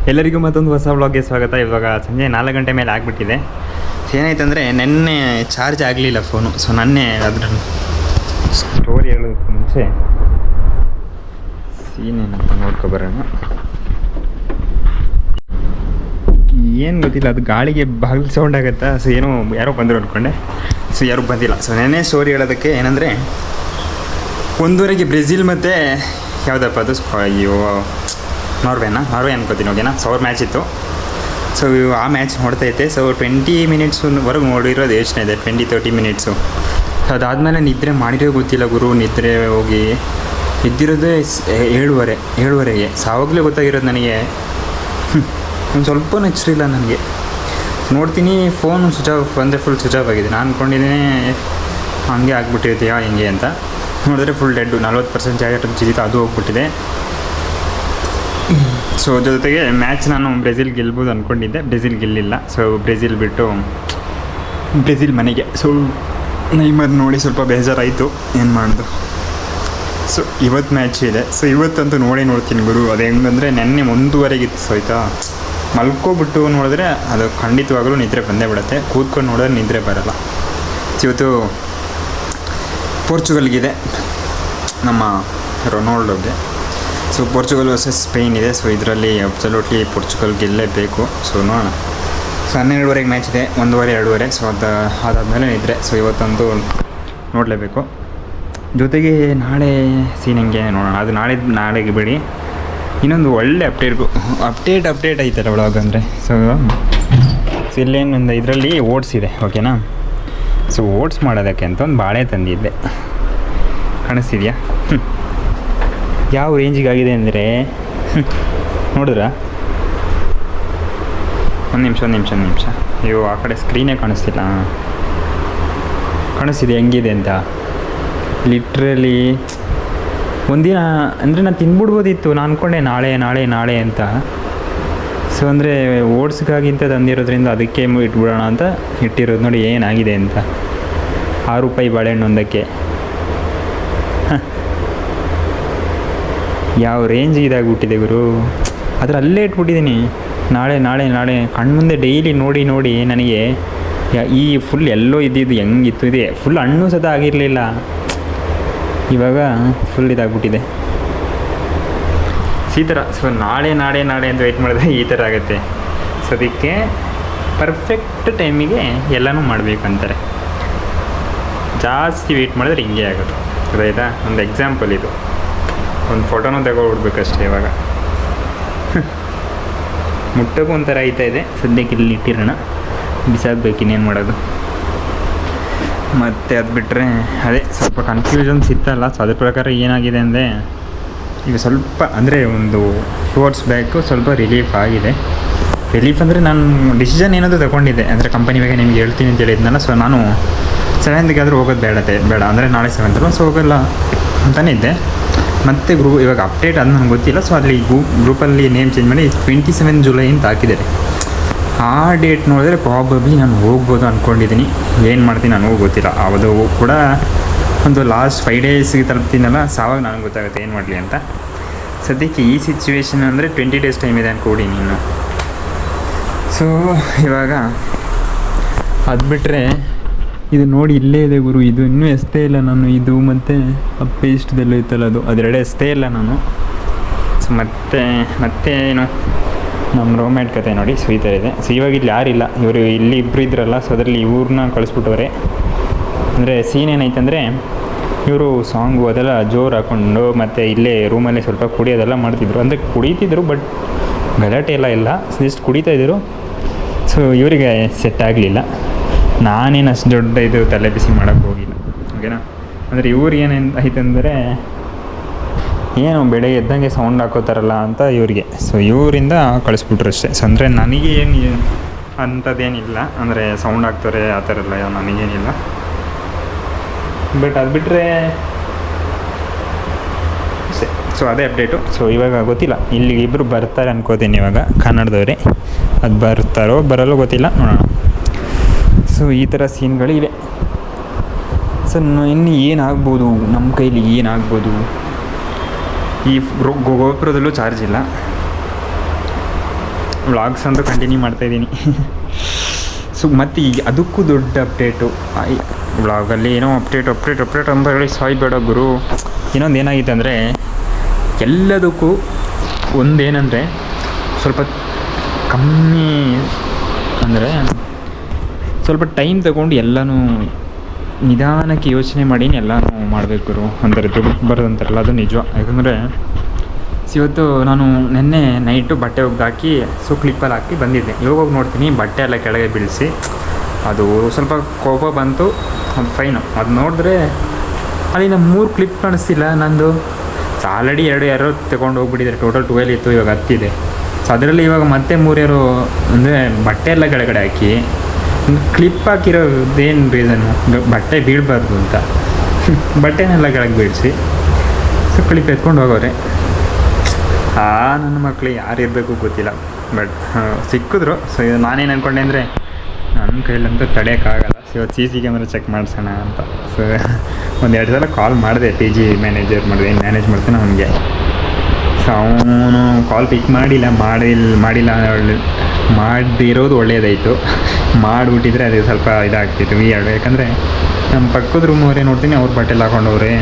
ಎಲ್ಲರಿಗೂ ಮತ್ತೊಂದು ಹೊಸ ವ್ಲಾಗ್ಗೆ ಸ್ವಾಗತ. ಇವಾಗ ಸಂಜೆ 4 ಗಂಟೆ ಮೇಲೆ ಆಗಿಬಿಟ್ಟಿದೆ. ಏನಾಯ್ತಂದರೆ ನೆನ್ನೆ ಚಾರ್ಜ್ ಆಗಲಿಲ್ಲ ಫೋನು. ಸೊ ನನ್ನೇ ಅದ್ರ ಸ್ಟೋರಿ ಹೇಳೋದಕ್ಕೆ ಮುಂಚೆ ಸೀನೇನಂತ ನೋಡ್ಕೊಬರೋಣ. ಏನು ಗೊತ್ತಿಲ್ಲ, ಅದು ಗಾಳಿಗೆ ಬಾಗಿಲು ಸೌಂಡ್ ಆಗುತ್ತಾ. ಸೊ ಏನೋ ಯಾರೋ ಬಂದರು ಅಂದ್ಕೊಂಡೆ. ಸೊ ಯಾರೂ ಬಂದಿಲ್ಲ. ಸೊ ನೆನ್ನೆ ಸ್ಟೋರಿ ಹೇಳೋದಕ್ಕೆ ಏನಂದರೆ 1:30ಗೆ ಬ್ರೆಜಿಲ್ ಮತ್ತು ಯಾವುದಪ್ಪ ಅದು, ಅಯ್ಯೋ ನಾರ್ವೆ ಅನ್ಕೋತೀನಿ. ಓಕೆನಾ, ಸೊ ಅವ್ರ ಮ್ಯಾಚ್ ಇತ್ತು. ಸೊ ಆ ಮ್ಯಾಚ್ ನೋಡ್ತೈತೆ. ಸೊ 20 ಮಿನಿಟ್ಸ್ವರೆಗೆ ನೋಡಿರೋದು ಯೋಚನೆ ಇದೆ, 20-30 ಮಿನಿಟ್ಸು. ಸೊ ಅದಾದಮೇಲೆ ನಿದ್ರೆ ಮಾಡಿರೋ ಗೊತ್ತಿಲ್ಲ ಗುರು. ನಿದ್ರೆ ಹೋಗಿ ಎದ್ದಿರೋದೇ 7:30ಗೆ. ಸಾವಾಗಲೇ ಗೊತ್ತಾಗಿರೋದು ನನಗೆ. ಒಂದು ಸ್ವಲ್ಪ ನೆಚ್ಚಿಲ್ಲ ನನಗೆ. ನೋಡ್ತೀನಿ ಫೋನು ಸ್ವಿಚ್ ಆಫ್ ಅಂದರೆ ಫುಲ್ ಸ್ವಿಚ್ ಆಫ್ ಆಗಿದೆ. ನಾನು ಅಂದ್ಕೊಂಡಿದ್ದೀನಿ ಹಂಗೆ ಆಗ್ಬಿಟ್ಟಿರ್ತೀಯಾ ಹಿಂಗೆ ಅಂತ. ನೋಡಿದ್ರೆ ಫುಲ್ ಡೆಡ್ಡು, 40% ಚಾರ್ಜ್ ಅದು ಹೋಗ್ಬಿಟ್ಟಿದೆ. ಸೊ ಜೊತೆಗೆ ಮ್ಯಾಚ್ ನಾನು ಬ್ರೆಜಿಲ್ ಗೆಲ್ಬೋದು ಅಂದ್ಕೊಂಡಿದ್ದೆ, ಬ್ರೆಜಿಲ್ ಗೆಲ್ಲಿಲ್ಲ. ಸೊ ಬ್ರೆಜಿಲ್ ಬಿಟ್ಟು ಬ್ರೆಜಿಲ್ ಮನೆಗೆ. ಸೊ ನೈಮರ್ ನೋಡಿ ಸ್ವಲ್ಪ ಬೇಜಾರಾಯಿತು, ಏನು ಮಾಡೋದು. ಸೊ ಇವತ್ತು ಮ್ಯಾಚ್ ಇದೆ. ಸೊ ಇವತ್ತಂತೂ ನೋಡ್ತೀನಿ ಗುರು. ಅದು ಹೆಂಗಂದರೆ ನೆನ್ನೆ 1:30ಗಿತ್ತು. ಸೊ ಆಯಿತಾ, ಮಲ್ಕೊಬಿಟ್ಟು ನೋಡಿದ್ರೆ ಅದು ಖಂಡಿತವಾಗಲೂ ನಿದ್ರೆ ಬಂದೇ ಬಿಡುತ್ತೆ. ಕೂತ್ಕೊಂಡು ನೋಡಿದ್ರೆ ನಿದ್ರೆ ಬರೋಲ್ಲ. ಇವತ್ತು ಪೋರ್ಚುಗಲ್ಗಿದೆ, ನಮ್ಮ ರೊನಾಲ್ಡೋಗೆ. ಸೊ ಪೋರ್ಚುಗಲ್ ವರ್ಸಸ್ ಸ್ಪೇನ್ ಇದೆ. ಸೊ ಇದರಲ್ಲಿ ಅಬ್ಸಲ್ಯೂಟ್ಲಿ ಪೋರ್ಚುಗಲ್ ಗೆಲ್ಲೇಬೇಕು. ಸೊ ನೋಡೋಣ. ಸೊ 12:30ಗೆ ಮ್ಯಾಚ್ ಇದೆ, 1:30, 2:30. ಸೊ ಅದಾದಮೇಲೆ ನಿದ್ರೆ. ಸೊ ಇವತ್ತಂತೂ ನೋಡಲೇಬೇಕು. ಜೊತೆಗೆ ನಾಳೆ ಸೀನಿಂಗೆ ನೋಡೋಣ. ಅದು ನಾಳೆಗೆ ಬಿಡಿ. ಇನ್ನೊಂದು ಒಳ್ಳೆ ಅಪ್ಡೇಟ್ ಐತಲ್ಲ ಒಳಗೆ ಅಂದರೆ. ಸೊ ಇಲ್ಲೇನೊಂದು ಇದರಲ್ಲಿ ಓಟ್ಸ್ ಇದೆ, ಓಕೆನಾ. ಸೊ ಓಟ್ಸ್ ಮಾಡೋದಕ್ಕೆ ಅಂತ ಒಂದು ಬಾಳೆ ತಂದಿದ್ದೆ, ಕಾಣಿಸ್ತಿದೆಯಾ? ಯಾವ ರೇಂಜಿಗೆ ಆಗಿದೆ ಅಂದರೆ ನೋಡಿದ್ರಾ? ಒಂದು ನಿಮಿಷ. ಅಯ್ಯೋ, ಆ ಕಡೆ ಸ್ಕ್ರೀನೇ ಕಾಣಿಸ್ತಿಲ್ಲ. ಕಾಣಿಸ್ತಿದೆ ಹೆಂಗಿದೆ ಅಂತ. ಲಿಟ್ರಲಿ ಒಂದಿನ ಅಂದರೆ ನಾನು ತಿಂದ್ಬಿಡ್ಬೋದಿತ್ತು. ನಾನು ಅಂದ್ಕೊಂಡೆ ನಾಳೆ ಅಂತ. ಸೊ ಅಂದರೆ ಓಟ್ಸ್ಗಾಗಿಂತ ತಂದಿರೋದ್ರಿಂದ ಅದಕ್ಕೆ ಇಟ್ಬಿಡೋಣ ಅಂತ ಇಟ್ಟಿರೋದು. ನೋಡಿ ಏನಾಗಿದೆ ಅಂತ. ₹6 ಬಾಳೆಹಣ್ಣು ಒಂದಕ್ಕೆ. ಯಾವ ರೇಂಜಿಗೆ ಇದಾಗ್ಬಿಟ್ಟಿದೆ ಗುರು. ಆದರೆ ಅಲ್ಲೇ ಇಟ್ಬಿಟ್ಟಿದ್ದೀನಿ. ನಾಳೆ ಕಣ್ಮುಂದೆ ಡೈಲಿ ನೋಡಿ ನನಗೆ ಈ ಫುಲ್ ಎಲ್ಲೋ ಇದ್ದಿದ್ದು ಹೆಂಗಿತ್ತು. ಇದೆ ಫುಲ್ ಹಣ್ಣು ಸತ ಆಗಿರಲಿಲ್ಲ, ಇವಾಗ ಫುಲ್ ಇದಾಗ್ಬಿಟ್ಟಿದೆ. ಈ ಥರ. ಸೊ ನಾಳೆ ಅಂತ ವೆಯ್ಟ್ ಮಾಡಿದ್ರೆ ಈ ಥರ ಆಗುತ್ತೆ. ಸೊ ಅದಕ್ಕೆ ಪರ್ಫೆಕ್ಟ್ ಟೈಮಿಗೆ ಎಲ್ಲನೂ ಮಾಡಬೇಕಂತಾರೆ. ಜಾಸ್ತಿ ವೆಯ್ಟ್ ಮಾಡಿದ್ರೆ ಹಿಂಗೆ ಆಗೋದು. ಅದಾಯ್ತಾ? ಒಂದು ಎಕ್ಸಾಂಪಲ್ ಇದು. ಒಂದು ಫೋಟೋನೂ ತಗೊಳ್ಬಿಡ್ಬೇಕಷ್ಟೇ. ಇವಾಗ ಮುಟ್ಟೋಕ್ಕೂ ಒಂಥರ ಇದೆ. ಸದ್ಯಕ್ಕೆ ಇಲ್ಲಿ ಇಟ್ಟಿರೋಣ, ಬಿಸಾಕ್ಬೇಕು, ಇನ್ನೇನು ಮಾಡೋದು. ಮತ್ತು ಅದು ಬಿಟ್ಟರೆ ಅದೇ ಸ್ವಲ್ಪ ಕನ್ಫ್ಯೂಷನ್ಸ್ ಇತ್ತಲ್ಲ. ಸೊ ಅದ್ರ ಪ್ರಕಾರ ಏನಾಗಿದೆ ಅಂದರೆ ಈಗ ಸ್ವಲ್ಪ ಅಂದರೆ ಒಂದು 2 hours ಬ್ಯಾಕು ಸ್ವಲ್ಪ ರಿಲೀಫ್ ಆಗಿದೆ. ರಿಲೀಫ್ ಅಂದರೆ ನಾನು ಡಿಸಿಷನ್ ಏನಾದರೂ ತಗೊಂಡಿದ್ದೆ. ಅಂದರೆ ಕಂಪನಿ ಬಗ್ಗೆ ನಿಮ್ಗೆ ಹೇಳ್ತೀನಿ ಅಂತ ಹೇಳಿದ್ನಲ್ಲ. ಸೊ ನಾನು 7ಗೆ ಆದರೂ ಹೋಗೋದು ಬೇಡ ಅಂದರೆ ನಾಳೆ 7th. ಸೊ ಹೋಗಲ್ಲ ಅಂತಲೇ ಇದ್ದೆ. ಮತ್ತು ಇವಾಗ ಅಪ್ಡೇಟ್ ಅದು ನನಗೆ ಗೊತ್ತಿಲ್ಲ. ಸೊ ಅಲ್ಲಿ ಗ್ರೂಪಲ್ಲಿ ನೇಮ್ ಚೇಂಜ್ ಮಾಡಿ 27 ಜುಲೈ ಅಂತ ಹಾಕಿದ್ದಾರೆ. ಆ ಡೇಟ್ ನೋಡಿದ್ರೆ ಪ್ರಾಬಬ್ಲಿ ನಾನು ಹೋಗ್ಬೋದು ಅಂದ್ಕೊಂಡಿದ್ದೀನಿ. ಏನು ಮಾಡ್ತೀನಿ ನನಗೂ ಗೊತ್ತಿಲ್ಲ. ಅದು ಕೂಡ ಒಂದು ಲಾಸ್ಟ್ 5 ಡೇಸ್ಗೆ ತಲುಪ್ತೀನಲ್ಲ, ಸಾವಾಗ ನನಗೆ ಗೊತ್ತಾಗುತ್ತೆ ಏನು ಮಾಡಲಿ ಅಂತ. ಸದ್ಯಕ್ಕೆ ಈ ಸಿಚುವೇಶನ್ ಅಂದರೆ 20 days ಟೈಮ್ ಇದೆ ಅಂದ್ಕೊಡಿ ನೀನು. ಸೊ ಇವಾಗ ಅದು ಬಿಟ್ಟರೆ ಇದು ನೋಡಿ ಇಲ್ಲೇ ಇದೆ ಗುರು. ಇದು ಇನ್ನೂ ಎಸ್ತೇ ಇಲ್ಲ ನಾನು. ಇದು ಮತ್ತು ಆ ಪೇಸ್ಟ್ದೆಲ್ಲ ಇತ್ತಲ್ಲ, ಅದೆರಡೆ ಎಸ್ತೇ ಇಲ್ಲ ನಾನು. ಸೊ ಮತ್ತೆ ಏನು ನಮ್ಮ ರೋಮ್ಯಾಟ್ ಕತೆ ನೋಡಿ. ಸೊ ಈ ಥರ ಇದೆ. ಸೊ ಇವಾಗ ಇಲ್ಲಿ ಯಾರಿಲ್ಲ, ಇವರು ಇಲ್ಲಿ ಇಬ್ಬರು ಇದ್ರಲ್ಲ. ಸೊ ಅದರಲ್ಲಿ ಇವ್ರನ್ನ ಕಳಿಸ್ಬಿಟ್ಟವ್ರೆ. ಅಂದರೆ ಸೀನ್ ಏನೈತಂದರೆ ಇವರು ಸಾಂಗು ಅದೆಲ್ಲ ಜೋರು ಹಾಕ್ಕೊಂಡು ಮತ್ತು ಇಲ್ಲೇ ರೂಮಲ್ಲಿ ಸ್ವಲ್ಪ ಕುಡಿಯೋದೆಲ್ಲ ಮಾಡ್ತಿದ್ರು. ಅಂದರೆ ಕುಡಿತಿದ್ರು, ಬಟ್ ಗಲಾಟೆ ಇಲ್ಲ. ಜಸ್ಟ್ ಕುಡಿತಾಯಿದ್ರು. ಸೊ ಇವರಿಗೆ ಸೆಟ್ ಆಗಲಿಲ್ಲ. ನಾನೇನು ಅಷ್ಟು ದೊಡ್ಡ ಇದು ತಲೆ ಬಿಸಿ ಮಾಡೋಕ್ಕೆ ಹೋಗಿಲ್ಲ, ಓಕೆನಾ. ಅಂದರೆ ಇವ್ರು ಏನಾಯ್ತಂದರೆ ಏನು ಬೆಳಗ್ಗೆ ಎದ್ದಂಗೆ ಸೌಂಡ್ ಹಾಕೋತಾರಲ್ಲ ಅಂತ ಇವರಿಗೆ. ಸೊ ಇವರಿಂದ ಕಳಿಸ್ಬಿಟ್ರು ಅಷ್ಟೇ. ಸೊ ಅಂದರೆ ನನಗೆ ಏನು ಅಂಥದ್ದೇನಿಲ್ಲ, ಅಂದರೆ ಸೌಂಡ್ ಹಾಕ್ತಾರೆ ಆ ಥರ ಎಲ್ಲ ನನಗೇನಿಲ್ಲ. ಬಟ್ ಅದು ಬಿಟ್ಟರೆ ಸೊ ಅದೇ ಅಪ್ಡೇಟು. ಸೊ ಇವಾಗ ಗೊತ್ತಿಲ್ಲ, ಇಲ್ಲಿಗೆ ಇಬ್ಬರು ಬರ್ತಾರೆ ಅನ್ಕೋತೀನಿ ಇವಾಗ ಕನ್ನಡದವರೇ. ಅದು ಬರ್ತಾರೋ ಬರಲ್ಲೋ ಗೊತ್ತಿಲ್ಲ, ನೋಡೋಣ. ಸೊ ಈ ಥರ ಸೀನ್ಗಳಿವೆ. ಸೊ ಇನ್ನು ಏನಾಗ್ಬೋದು, ನಮ್ಮ ಕೈಲಿ ಏನಾಗ್ಬೋದು. ಈ ಗೋಪುರದಲ್ಲೂ ಚಾರ್ಜ್ ಇಲ್ಲ. ವ್ಲಾಗ್ಸ್ ಅಂತೂ ಕಂಟಿನ್ಯೂ ಮಾಡ್ತಾಯಿದ್ದೀನಿ. ಸೊ ಮತ್ತು ಈಗ ಅದಕ್ಕೂ ದೊಡ್ಡ ಅಪ್ಡೇಟು ವ್ಲಾಗಲ್ಲಿ ಏನೋ ಅಪ್ಡೇಟ್ ಅಂತ ಹೇಳಿ ಸಾಯ್ಬೇಡ ಗುರು. ಇನ್ನೊಂದು ಏನಾಗಿತ್ತು ಅಂದರೆ ಎಲ್ಲದಕ್ಕೂ ಒಂದೇನೆಂದರೆ ಸ್ವಲ್ಪ ಕಮ್ಮಿ ಅಂದರೆ ಸ್ವಲ್ಪ ಟೈಮ್ ತಗೊಂಡು ಎಲ್ಲನೂ ನಿಧಾನಕ್ಕೆ ಯೋಚನೆ ಮಾಡಿ ಎಲ್ಲನೂ ಮಾಡಬೇಕು ಅಂದರೆ ದುಡ್ಡು ಬರೋದಂತಾರಲ್ಲ ಅದು ನಿಜ. ಯಾಕಂದರೆ ಇವತ್ತು ನಾನು ನಿನ್ನೆ ನೈಟು ಬಟ್ಟೆ ಒಗ್ದಾಕಿ ಸೊ ಕ್ಲಿಪ್ಪಲ್ಲಿ ಹಾಕಿ ಬಂದಿದ್ದೆ. ಇವಾಗ ಹೋಗಿ ನೋಡ್ತೀನಿ ಬಟ್ಟೆ ಎಲ್ಲ ಕೆಳಗೆ ಬೀಳಿಸಿ ಅದು ಸ್ವಲ್ಪ ಕೋಪ ಬಂತು. ಅದು ಫೈನು. ಅದು ನೋಡಿದ್ರೆ ಅಲ್ಲಿಂದ 3 ಕ್ಲಿಪ್ ಕಾಣಿಸ್ತಿಲ್ಲ ನಂದು. ಆಲ್ರೆಡಿ 2 ಯಾರೋ ತೊಗೊಂಡು ಹೋಗ್ಬಿಟ್ಟಿದ್ದಾರೆ. ಟೋಟಲ್ 12 ಇತ್ತು, ಇವಾಗ 10 ಇದೆ. ಸೊ ಅದರಲ್ಲಿ ಇವಾಗ ಮತ್ತೆ 3 ಯಾರೋ ಅಂದರೆ ಬಟ್ಟೆ ಎಲ್ಲ ಕೆಳಗಡೆ ಹಾಕಿ ಕ್ಲಿಪ್ ಹಾಕಿರೋದೇನು ರೀಸನ್ನು ಬಟ್ಟೆ ಬೀಳಬಾರ್ದು ಅಂತ ಬಟ್ಟೆನೆಲ್ಲ ಕೆಳಗೆ ಬೀಳಿಸಿ ಸೊ ಕ್ಲಿಪ್ ಎತ್ಕೊಂಡು ಹೋಗೋರೆ. ನನ್ನ ಮಕ್ಕಳು ಯಾರು ಇರಬೇಕು ಗೊತ್ತಿಲ್ಲ. ಬಟ್ ಸಿಕ್ಕಿದ್ರು. ಸೊ ಇದು ನಾನೇನು ಅಂದ್ಕೊಂಡೆ ಅಂದರೆ ನನ್ನ ಕೈಲಂತೂ ತಡೆಯೋಕ್ಕಾಗಲ್ಲ. ಸೊ ಇವತ್ತು CC ಕ್ಯಾಮ್ರಾ ಚೆಕ್ ಮಾಡಿಸೋಣ ಅಂತ. ಸೊ 1-2 ಸಲ ಕಾಲ್ ಮಾಡಿದೆ. PG ಮ್ಯಾನೇಜರ್ ಮಾಡಿದೆ, ಮ್ಯಾನೇಜ್ ಮಾಡ್ತಾನೆ ಅವನಿಗೆ. ಸೊ ಅವನು ಕಾಲ್ ಪಿಕ್ ಮಾಡಿಲ್ಲ ಮಾಡಿರೋದು ಒಳ್ಳೆಯದಾಯಿತು. ಮಾಡಿಬಿಟ್ಟಿದ್ರೆ ಅದು ಸ್ವಲ್ಪ ಇದಾಗ್ತಿತ್ತು ವಿಯರ್ಡ್. ಯಾಕಂದರೆ ನಮ್ಮ ಪಕ್ಕದ ರೂಮ್ ಅವರೇ ನೋಡ್ತೀನಿ, ಅವ್ರು ಬಟ್ಟೆಲ್ಲ ಹಾಕೊಂಡವ್ರೆ.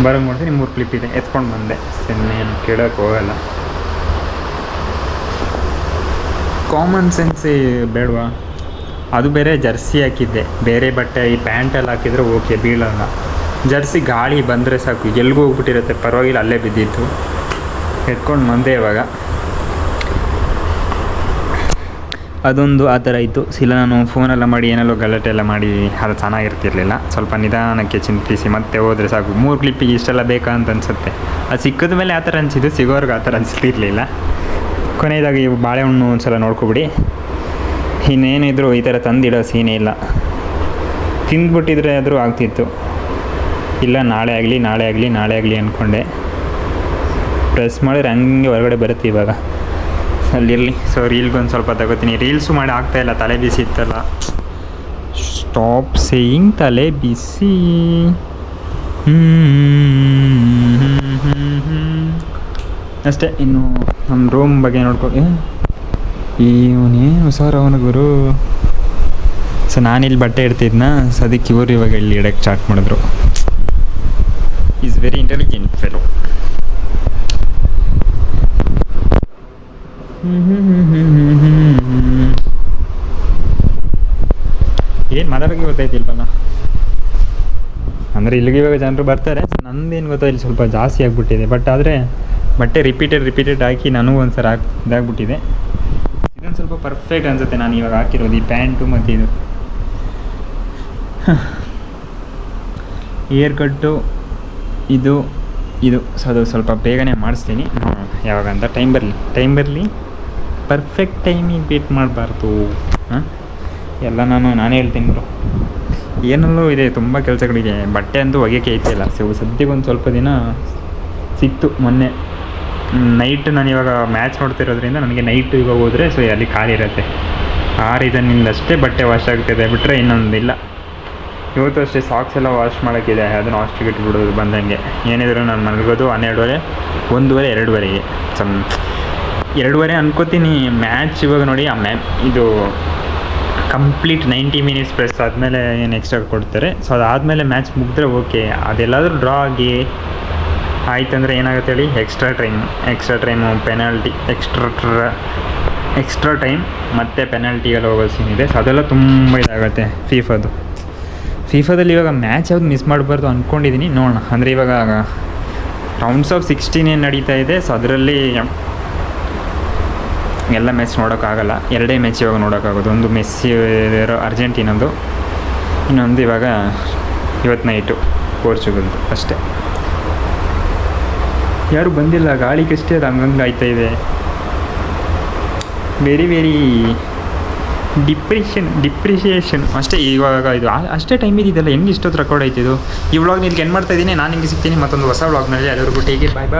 ಬರೋಂಗೆ ನೋಡ್ತೀನಿ 3 ಕ್ಲಿಪ್ ಇದೆ, ಎತ್ಕೊಂಡು ಬಂದೆ. ಇನ್ನೇನು ಕೇಳೋಕ್ಕೆ ಹೋಗಲ್ಲ. ಕಾಮನ್ ಸೆನ್ಸೇ ಬೇಡವಾ? ಅದು ಬೇರೆ ಜರ್ಸಿ ಹಾಕಿದ್ದೆ, ಬೇರೆ ಬಟ್ಟೆ ಈ ಪ್ಯಾಂಟೆಲ್ಲ ಹಾಕಿದರೆ ಓಕೆ ಬೀಳೋಲ್ಲ. ಜರ್ಸಿ ಗಾಳಿ ಬಂದರೆ ಸಾಕು ಎಲ್ಗೂ ಹೋಗ್ಬಿಟ್ಟಿರುತ್ತೆ, ಪರವಾಗಿಲ್ಲ ಅಲ್ಲೇ ಬಿದ್ದಿತ್ತು. ಎತ್ಕೊಂಡು ಬಂದೆ ಇವಾಗ. ಅದೊಂದು ಆ ಥರ ಇತ್ತು. ಇಲ್ಲ ನಾನು ಫೋನೆಲ್ಲ ಮಾಡಿ ಏನೆಲ್ಲೋ ಗಲಾಟೆ ಎಲ್ಲ ಮಾಡಿ ಅದು ಚೆನ್ನಾಗಿರ್ತಿರ್ಲಿಲ್ಲ. ಸ್ವಲ್ಪ ನಿಧಾನಕ್ಕೆ ಚಿಂತಿಸಿ ಮತ್ತೆ ಹೋದರೆ ಸಾಕು. 3 ಕ್ಲಿಪ್ಪಿಗೆ ಇಷ್ಟೆಲ್ಲ ಬೇಕಾ ಅಂತ ಅನಿಸುತ್ತೆ. ಅದು ಸಿಕ್ಕಿದ ಮೇಲೆ ಆ ಥರ ಅನಿಸಿದ್ದು, ಸಿಗೋರ್ಗೆ ಆ ಥರ ಅನಿಸ್ತಿರ್ಲಿಲ್ಲ. ಕೊನೆಯದಾಗಿ ಇವು ಬಾಳೆಹಣ್ಣು ಒಂದು ಸಲ ನೋಡ್ಕೊಬಿಡಿ. ಇನ್ನೇನಿದ್ರು ಈ ಥರ ತಂದಿಡೋ ಸೀನೇ ಇಲ್ಲ. ತಿಂದ್ಬಿಟ್ಟಿದ್ರೆ ಆದರೂ ಆಗ್ತಿತ್ತು. ಇಲ್ಲ ನಾಳೆ ಆಗಲಿ ಅಂದ್ಕೊಂಡೆ. ಪ್ರೆಸ್ ಮಾಡಿದ್ರೆ ಹಂಗೆ ಹೊರಗಡೆ ಬರುತ್ತೆ ಇವಾಗ. ಅಲ್ಲಿರಲಿ. ಸೊ ರೀಲ್ಗೊಂದು ಸ್ವಲ್ಪ ತಗೋತೀನಿ. ರೀಲ್ಸು ಮಾಡಿ ಆಗ್ತಾಯಿಲ್ಲ, ತಲೆ ಬಿಸಿ ಇತ್ತಲ್ಲ. ಸ್ಟಾಪ್ ಸೇಯಿಂಗ್ ತಲೆ ಬಿಸಿ. ಅಷ್ಟೇ. ಇನ್ನು ನಮ್ಮ ರೂಮ್ ಬಗ್ಗೆ ನೋಡ್ಕೊ. ಇವನೇನು ಸರ್ ಅವನ ಗುರು. ಸೊ ನಾನಿಲ್ಲಿ ಬಟ್ಟೆ ಇಡ್ತಿದ್ನ, ಸೊ ಅದಕ್ಕೆ ಇವರು ಇವಾಗ ಇಲ್ಲಿ ಇಡಕ್ಕೆ ಸ್ಟಾರ್ಟ್ ಮಾಡಿದ್ರು. Is very intelligent fellow. ಏನು ಮಾತಾಡೋಕ್ಕೆ ಗೊತ್ತಾಯ್ತಿಲ್ವಲ್ಲ. ಅಂದರೆ ಇಲ್ಲಿಗೆ ಇವಾಗ ಜನರು ಬರ್ತಾರೆ. ನಂದೇನು ಗೊತ್ತಾ, ಇಲ್ಲಿ ಸ್ವಲ್ಪ ಜಾಸ್ತಿ ಆಗಿಬಿಟ್ಟಿದೆ. ಬಟ್ ಆದರೆ ಬಟ್ಟೆ ರಿಪೀಟೆಡ್ ಹಾಕಿ ನನಗೂ ಒಂದು ಸಲ ಇದಾಗ್ಬಿಟ್ಟಿದೆ. ಇದೊಂದು ಸ್ವಲ್ಪ ಪರ್ಫೆಕ್ಟ್ ಅನಿಸುತ್ತೆ ನಾನು ಇವಾಗ ಹಾಕಿರೋದು, ಈ ಪ್ಯಾಂಟು ಮತ್ತು ಇದು ಏರ್ ಕಟ್ಟು ಇದು. ಸೊ ಅದು ಸ್ವಲ್ಪ ಬೇಗನೆ ಮಾಡಿಸ್ತೀನಿ. ಯಾವಾಗಂತ ಟೈಮ್ ಬರಲಿ. ಪರ್ಫೆಕ್ಟ್ ಟೈಮಿಗೆ ಬೀಟ್ ಮಾಡಬಾರ್ದು. ಎಲ್ಲ ನಾನೇ ಹೇಳ್ತೀನಿ ಬ್ರೋ. ಏನಲ್ಲೂ ಇದೆ, ತುಂಬ ಕೆಲಸಗಳಿದೆ. ಬಟ್ಟೆ ಅಂತೂ ಒಗೆಯೋಕ್ಕೆ ಐತಿಲ್ಲ. ಸೊ ಸದ್ಯಕ್ಕೊಂದು ಸ್ವಲ್ಪ ದಿನ ಸಿಕ್ತು ಮೊನ್ನೆ ನೈಟ್. ನಾನು ಇವಾಗ ಮ್ಯಾಚ್ ನೋಡ್ತಿರೋದ್ರಿಂದ ನನಗೆ ನೈಟು ಇವಾಗ ಹೋದರೆ ಸೊ ಅಲ್ಲಿ ಖಾಲಿ ಇರುತ್ತೆ. ಆ ರೀಸನ್ನಿಂದಷ್ಟೇ ಬಟ್ಟೆ ವಾಶ್ ಆಗ್ತಿದೆ, ಬಿಟ್ಟರೆ ಇನ್ನೊಂದಿಲ್ಲ. ಇವತ್ತು ಅಷ್ಟೇ ಸಾಕ್ಸ್ ಎಲ್ಲ ವಾಶ್ ಮಾಡೋಕ್ಕಿದೆ, ಅದನ್ನು ವಾಶ್ಗೆ ಇಟ್ಬಿಡೋದು ಬಂದಂಗೆ. ಏನಿದ್ರು ನಾನು ಮಲಗೋದು 12:30, 1:30, 2:30. ಸೊ 2:30 ಅನ್ಕೋತೀನಿ. ಮ್ಯಾಚ್ ಇವಾಗ ನೋಡಿ, ಇದು ಕಂಪ್ಲೀಟ್ 90 ಮಿನಿಟ್ಸ್ ಪ್ರೆಸ್ ಆದಮೇಲೆ ಏನು ಎಕ್ಸ್ಟ್ರಾ ಕೊಡ್ತಾರೆ. ಸೊ ಅದಾದಮೇಲೆ ಮ್ಯಾಚ್ ಮುಗಿದ್ರೆ ಓಕೆ. ಅದೆಲ್ಲಾದರೂ ಡ್ರಾ ಆಗಿ ಆಯ್ತಂದರೆ ಏನಾಗುತ್ತೆ ಹೇಳಿ, extra time penalty, extra time ಮತ್ತು ಪೆನಾಲ್ಟಿಗೆಲ್ಲ ಹೋಗೋ ಸೀನ್ ಇದೆ. ಸೊ ಅದೆಲ್ಲ ತುಂಬ ಇದಾಗುತ್ತೆ ಫೀಫಾದಲ್ಲಿ. ಇವಾಗ ಮ್ಯಾಚ್ ಯಾವ್ದು ಮಿಸ್ ಮಾಡಬಾರ್ದು ಅಂದ್ಕೊಂಡಿದ್ದೀನಿ, ನೋಡೋಣ. ಅಂದರೆ ಇವಾಗ ರೌಂಡ್ಸ್ ಆಫ್ 16 ಏನು ನಡೀತಾ ಇದೆ. ಸೊ ಅದರಲ್ಲಿ ಎಲ್ಲ ಮ್ಯಾಚ್ ನೋಡೋಕ್ಕಾಗಲ್ಲ. 2 ಮ್ಯಾಚ್ ಇವಾಗ ನೋಡೋಕ್ಕಾಗೋದು. ಒಂದು ಮೆಸ್ಸಿ ಅರ್ಜೆಂಟೀನದು, ಇನ್ನೊಂದು ಇವಾಗ ಇವತ್ತು ನೈಟು ಪೋರ್ಚುಗಲ್ದು ಅಷ್ಟೇ. ಯಾರು ಬಂದಿಲ್ಲ, ಗಾಳಿಗಷ್ಟೇ ಅದು ಹಂಗಂಗೆ ಆಯ್ತಾಯಿದೆ. ವೆರಿ ಡಿಪ್ರಿಷಿಯೇಷನ್ ಅಷ್ಟೇ. ಇವಾಗ ಇದು ಅಷ್ಟೇ ಟೈಮ್ ಇದೆಯಲ್ಲ, ಹೆಂಗೆ ಇಷ್ಟೊತ್ತು ರೆಕಾರ್ಡ್ ಆಯ್ತಿದ್ದು. ಈ ವ್ಲಾಗ್ ನಿಲ್ಗೆ ಏನು ಮಾಡ್ತಾ ಇದ್ದೀನಿ. ನಾನು ನಿಮಗೆ ಸಿಗ್ತೀನಿ ಮತ್ತೊಂದು ಹೊಸ ವ್ಲಾಗ್ನಲ್ಲಿ. ಎಲ್ಲರಿಗೂ ಟೇಕ್ ಇಟ್, ಬಾಯ್.